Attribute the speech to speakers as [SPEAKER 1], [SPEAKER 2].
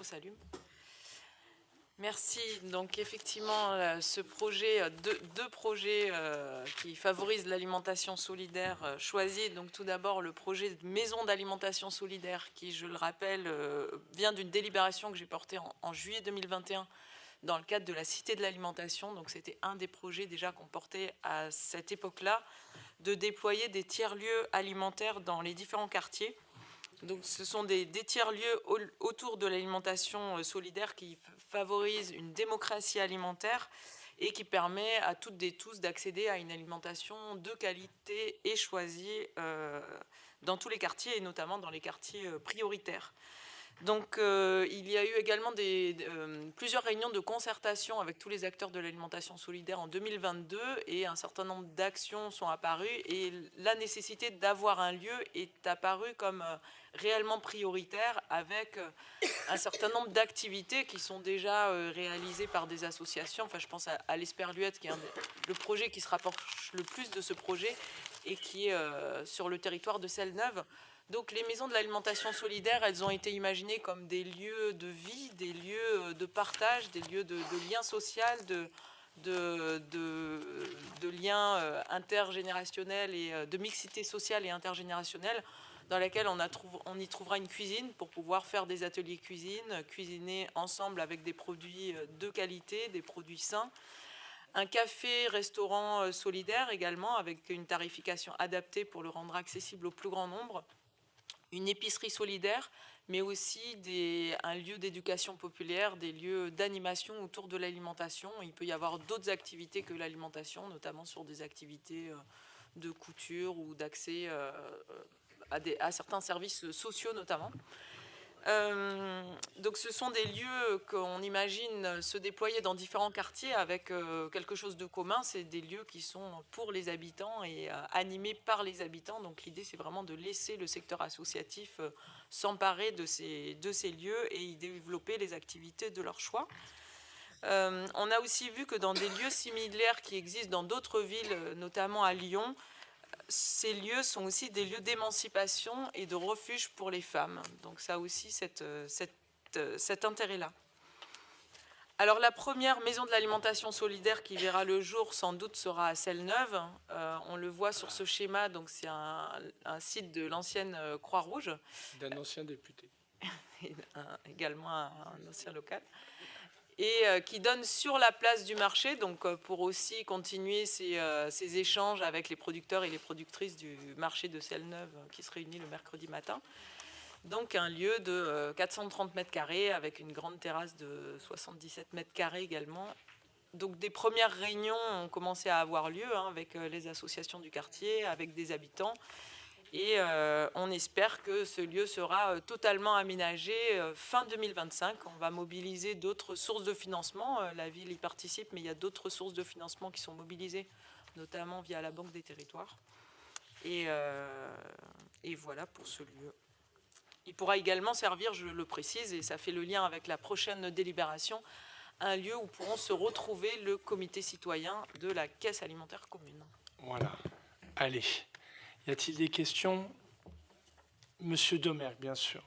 [SPEAKER 1] Salut. Merci. Donc effectivement, ce projet, deux projets qui favorisent l'alimentation solidaire choisis. Donc tout d'abord le projet de maison d'alimentation solidaire qui, je le rappelle, vient d'une délibération que j'ai portée en juillet 2021 dans le cadre de la Cité de l'alimentation. Donc c'était un des projets déjà qu'on portait à cette époque-là, de déployer des tiers-lieux alimentaires dans les différents quartiers. Donc, ce sont des tiers-lieux autour de l'alimentation solidaire qui favorisent une démocratie alimentaire et qui permet à toutes et tous d'accéder à une alimentation de qualité et choisie dans tous les quartiers et notamment dans les quartiers prioritaires. Donc, il y a eu également plusieurs réunions de concertation avec tous les acteurs de l'alimentation solidaire en 2022 et un certain nombre d'actions sont apparues et la nécessité d'avoir un lieu est apparue comme réellement prioritaire avec un certain nombre d'activités qui sont déjà réalisées par des associations. Enfin, je pense à l'Esperluette qui est le projet qui se rapproche le plus de ce projet et qui est sur le territoire de Selle-Neuve. Donc les maisons de l'alimentation solidaire, elles ont été imaginées comme des lieux de vie, des lieux de partage, des lieux de lien social, de liens intergénérationnels et de mixité sociale et intergénérationnelle, dans laquelle on y trouvera une cuisine pour pouvoir faire des ateliers cuisine, cuisiner ensemble avec des produits de qualité, des produits sains. Un café-restaurant solidaire également, avec une tarification adaptée pour le rendre accessible au plus grand nombre. Une épicerie solidaire, mais aussi un lieu d'éducation populaire, des lieux d'animation autour de l'alimentation. Il peut y avoir d'autres activités que l'alimentation, notamment sur des activités de couture ou d'accès à certains services sociaux notamment. Donc ce sont des lieux qu'on imagine se déployer dans différents quartiers avec quelque chose de commun. C'est des lieux qui sont pour les habitants et animés par les habitants. Donc l'idée, c'est vraiment de laisser le secteur associatif s'emparer de ces lieux et y développer les activités de leur choix. On a aussi vu que dans des lieux similaires qui existent dans d'autres villes, notamment à Lyon, ces lieux sont aussi des lieux d'émancipation et de refuge pour les femmes. Donc ça a aussi cet intérêt-là. Alors la première maison de l'alimentation solidaire qui verra le jour sans doute sera à Selle-Neuve. On le voit sur ce schéma, donc c'est un site de l'ancienne Croix-Rouge.
[SPEAKER 2] D'un ancien député.
[SPEAKER 1] Et également un ancien local. Et qui donne sur la place du marché, donc pour aussi continuer ces échanges avec les producteurs et les productrices du marché de Selle-Neuve qui se réunit le mercredi matin. Donc un lieu de 430 mètres carrés avec une grande terrasse de 77 mètres carrés également. Donc des premières réunions ont commencé à avoir lieu avec les associations du quartier, avec des habitants. Et on espère que ce lieu sera totalement aménagé fin 2025. On va mobiliser d'autres sources de financement. La ville y participe, mais il y a d'autres sources de financement qui sont mobilisées, notamment via la Banque des Territoires. Et voilà pour ce lieu. Il pourra également servir, je le précise, et ça fait le lien avec la prochaine délibération, un lieu où pourront se retrouver le comité citoyen de la Caisse alimentaire commune.
[SPEAKER 2] Voilà. Allez. Y a-t-il des questions? Monsieur Domergue, bien sûr.